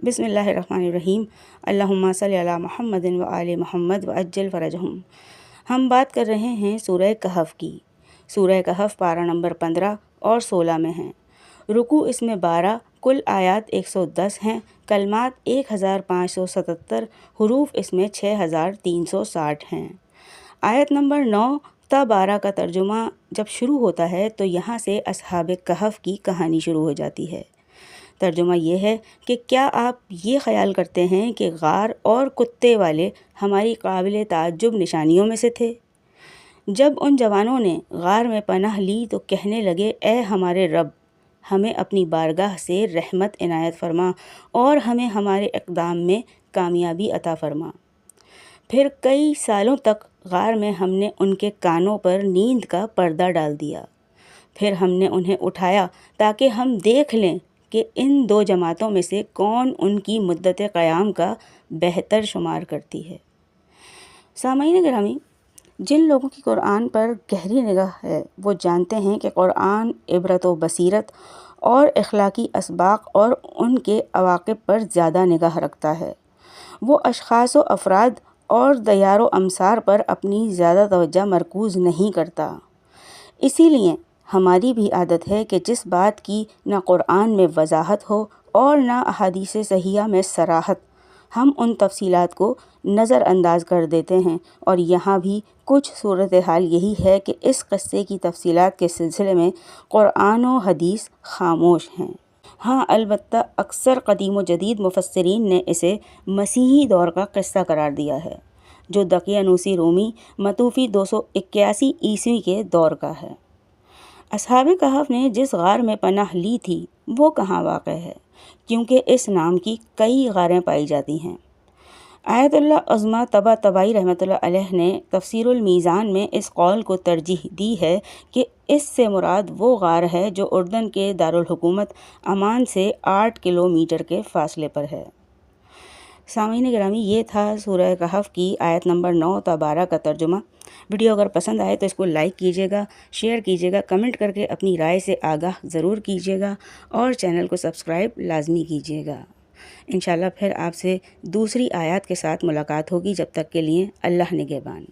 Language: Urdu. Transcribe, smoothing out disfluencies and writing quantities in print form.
بسم اللہ الرحمن الرحیم، اللہم صلی علی محمد و آل محمد وعجل فرجہم۔ ہم بات کر رہے ہیں سورہ کہف کی۔ سورہ کہف پارہ نمبر 15 اور 16 میں ہیں۔ رکوع اس میں 12، کل آیات 110 ہیں، کلمات 1577، حروف اس میں 6360 ہیں۔ آیت نمبر 9 تا 12 کا ترجمہ جب شروع ہوتا ہے تو یہاں سے اصحاب کہف کی کہانی شروع ہو جاتی ہے۔ ترجمہ یہ ہے کہ کیا آپ یہ خیال کرتے ہیں کہ غار اور کتے والے ہماری قابل تعجب نشانیوں میں سے تھے؟ جب ان جوانوں نے غار میں پناہ لی تو کہنے لگے، اے ہمارے رب، ہمیں اپنی بارگاہ سے رحمت عنایت فرما اور ہمیں ہمارے اقدام میں کامیابی عطا فرما۔ پھر کئی سالوں تک غار میں ہم نے ان کے کانوں پر نیند کا پردہ ڈال دیا۔ پھر ہم نے انہیں اٹھایا تاکہ ہم دیکھ لیں کہ ان دو جماعتوں میں سے کون ان کی مدت قیام کا بہتر شمار کرتی ہے۔ سامعین گرامی، جن لوگوں کی قرآن پر گہری نگاہ ہے وہ جانتے ہیں کہ قرآن عبرت و بصیرت اور اخلاقی اسباق اور ان کے عواقب پر زیادہ نگاہ رکھتا ہے۔ وہ اشخاص و افراد اور دیار و امصار پر اپنی زیادہ توجہ مرکوز نہیں کرتا۔ اسی لیے ہماری بھی عادت ہے کہ جس بات کی نہ قرآن میں وضاحت ہو اور نہ احادیث صحیحہ میں صراحت، ہم ان تفصیلات کو نظر انداز کر دیتے ہیں، اور یہاں بھی کچھ صورتحال یہی ہے کہ اس قصے کی تفصیلات کے سلسلے میں قرآن و حدیث خاموش ہیں۔ ہاں، البتہ اکثر قدیم و جدید مفسرین نے اسے مسیحی دور کا قصہ قرار دیا ہے، جو دقیانوسی رومی متوفی 281 عیسوی کے دور کا ہے۔ اصحاب کہف نے جس غار میں پناہ لی تھی وہ کہاں واقع ہے، کیونکہ اس نام کی کئی غاریں پائی جاتی ہیں۔ آیت اللہ عظمیٰ طباطبائی رحمۃ اللہ علیہ نے تفسیر المیزان میں اس قول کو ترجیح دی ہے کہ اس سے مراد وہ غار ہے جو اردن کے دارالحکومت عمان سے 8 کلومیٹر کے فاصلے پر ہے۔ سامعین گرامی، یہ تھا سورہ کہف کی آیت نمبر 9 تا 12 کا ترجمہ۔ ویڈیو اگر پسند آئے تو اس کو لائک کیجیے گا، شیئر کیجیے گا، کمنٹ کر کے اپنی رائے سے آگاہ ضرور کیجیے گا، اور چینل کو سبسکرائب لازمی کیجیے گا۔ انشاءاللہ پھر آپ سے دوسری آیات کے ساتھ ملاقات ہوگی، جب تک کے لیے اللہ نگہبان۔